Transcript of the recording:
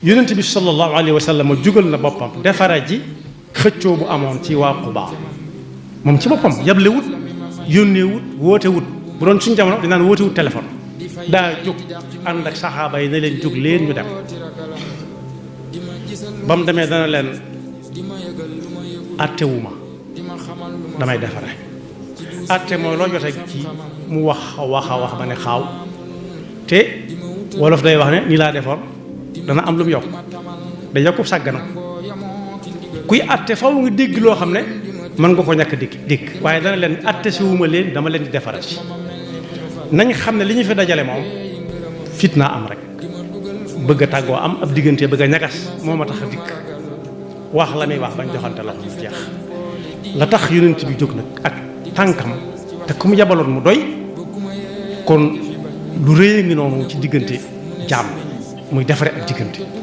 yonent bi sallallahu alayhi wa sallam jugal na boppam defara ji xëccoo bu amoon ci waa Quba moom ci boppam yablewut yónneewut wootewut bu doon suñu jamono dinaan wootewut téléphone daa jóg ànd ak saxaaba yi ne leen jóg leen ñu dem ba mu demee dana leen attewuma damay defare atte mooy loo jote ci mu wax ba ne xaaw te wolof day wax ne nii laa defoon dana am lu mu yokk da yokku sàgganam kuy atte faw nga dégg loo xam ne mën nga ko ñàkk dégg waaye dana leen atte si wuma leen dama leen di defara si nañ xam ne li ñu fi dajale moom fitna am rek bëgg a tàggoo am ab diggante bëgg a ñagas moo ma tax a dikk wax la muy wax bañ joxante loxo mu jeex la tax yonent bi jóg nag ak tànkam te ku mu yabaloon mu doy kon lu rëy ngi noonu ci diggante jaam muy defare ak diggante